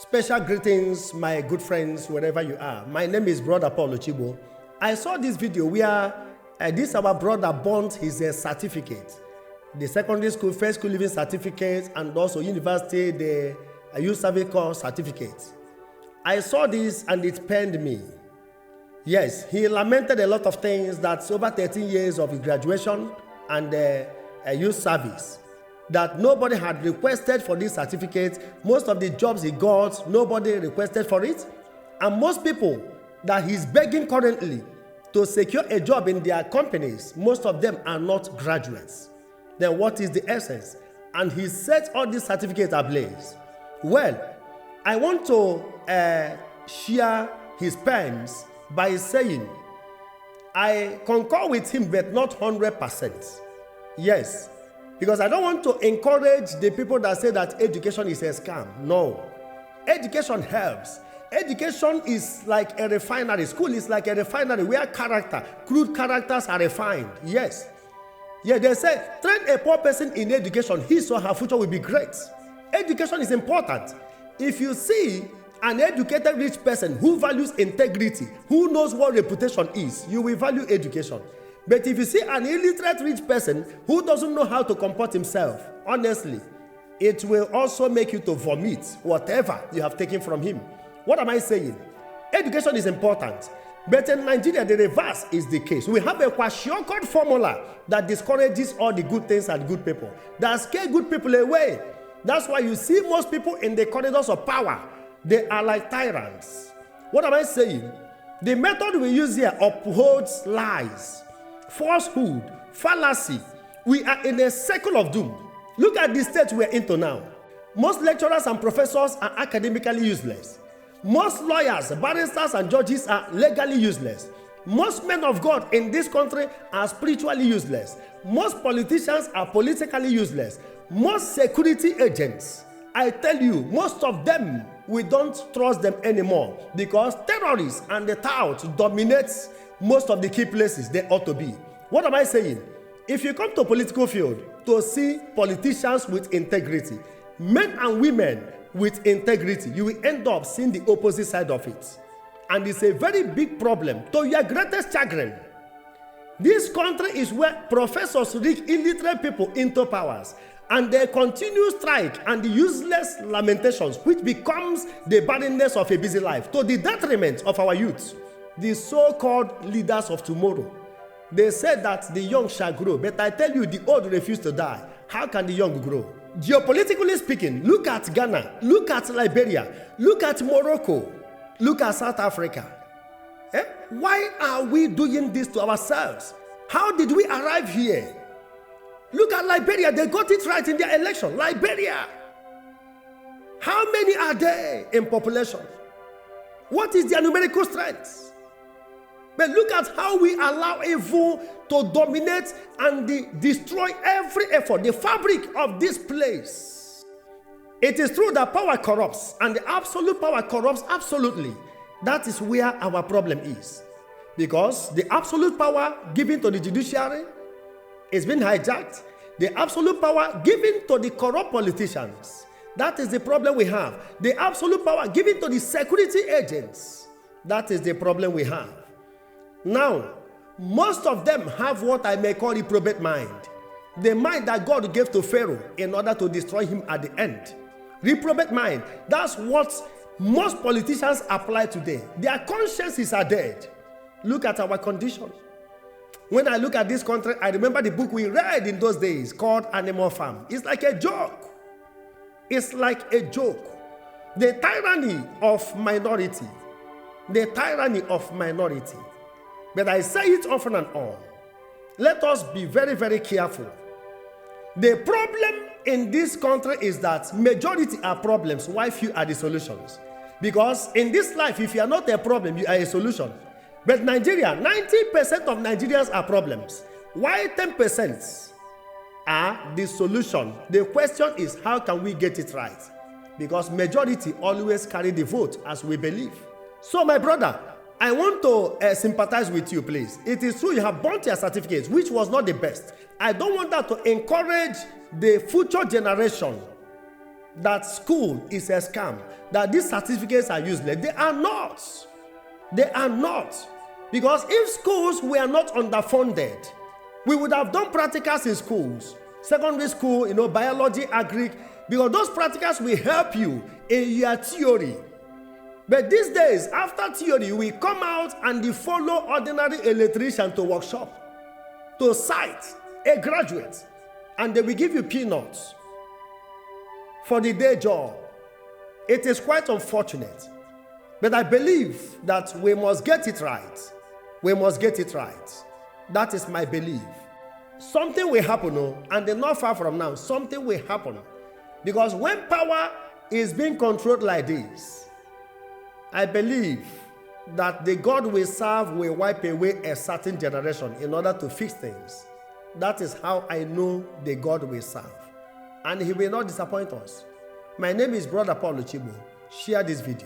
Special greetings, my good friends, wherever you are. My name is Brother Paul Ochibo. I saw this video where this our brother burnt his certificate, the secondary school, first school living certificate, and also university, the youth service corps certificate. I saw this and it pained me. Yes, he lamented a lot of things. That's over 13 years of his graduation and youth service, that nobody had requested for this certificate. Most of the jobs he got, nobody requested for it. And most people that he's begging currently to secure a job in their companies, most of them are not graduates. Then what is the essence? And he set all these certificates ablaze. Well, I want to share his pens by saying, I concur with him, but not 100%. Yes. Because I don't want to encourage the people that say that education is a scam. No. Education helps. Education is like a refinery. School is like a refinery where crude characters are refined. Yes. Yeah, they say, train a poor person in education, his or her future will be great. Education is important. If you see an educated rich person who values integrity, who knows what reputation is, you will value education. But if you see an illiterate rich person who doesn't know how to comport himself, honestly, it will also make you to vomit whatever you have taken from him. What am I saying? Education is important. But in Nigeria, the reverse is the case. We have a kwashiorkor formula that discourages all the good things and good people, that scare good people away. That's why you see most people in the corridors of power, they are like tyrants. What am I saying? The method we use here upholds lies, falsehood, fallacy. We are in a circle of doom. Look at the state we are into now. Most lecturers and professors are academically useless. Most lawyers, barristers, and judges are legally useless. Most men of God in this country are spiritually useless. Most politicians are politically useless. Most security agents, I tell you, most of them, we don't trust them anymore because terrorists and the touts dominates most of the key places they ought to be. What am I saying? If you come to political field to see politicians with integrity, men and women with integrity, you will end up seeing the opposite side of it. And it's a very big problem. To your greatest chagrin, this country is where professors reach illiterate people into powers, and they continue strike and the useless lamentations, which becomes the barrenness of a busy life, to the detriment of our youth, the so-called leaders of tomorrow. They said that the young shall grow, but I tell you, the old refuse to die. How can the young grow? Geopolitically speaking, look at Ghana, look at Liberia, look at Morocco, look at South Africa. Why are we doing this to ourselves? How did we arrive here? Look at Liberia, they got it right in their election. Liberia. How many are there in population? What is their numerical strength? But look at how we allow evil to dominate and destroy every effort, the fabric of this place. It is true that power corrupts, and the absolute power corrupts absolutely. That is where our problem is. Because the absolute power given to the judiciary is being hijacked. The absolute power given to the corrupt politicians, that is the problem we have. The absolute power given to the security agents, that is the problem we have. Now, most of them have what I may call reprobate mind. The mind that God gave to Pharaoh in order to destroy him at the end. Reprobate mind. That's what most politicians apply today. Their consciences are dead. Look at our condition. When I look at this country, I remember the book we read in those days called Animal Farm. It's like a joke. It's like a joke. The tyranny of minority. The tyranny of minority. But I say it often and on. Let us be very, very careful. The problem in this country is that majority are problems, while few are the solutions. Because in this life, if you are not a problem, you are a solution. But Nigeria, 90% of Nigerians are problems. Why 10% are the solution? The question is, how can we get it right? Because majority always carry the vote as we believe. So my brother, I want to sympathize with you, please. It is true you have burnt your certificates, which was not the best. I don't want that to encourage the future generation that school is a scam, that these certificates are useless. They are not. They are not. Because if schools were not underfunded, we would have done practicals in schools, secondary school, biology, agri, because those practicals will help you in your theory. But these days, after theory, we come out and you follow ordinary electrician to workshop, to site, a graduate, and they will give you peanuts for the day job. It is quite unfortunate. But I believe that we must get it right. We must get it right. That is my belief. Something will happen, and not far from now, something will happen. Because when power is being controlled like this, I believe that the God we serve will wipe away a certain generation in order to fix things. That is how I know the God we serve. And he will not disappoint us. My name is Brother Paul Luchibo. Share this video.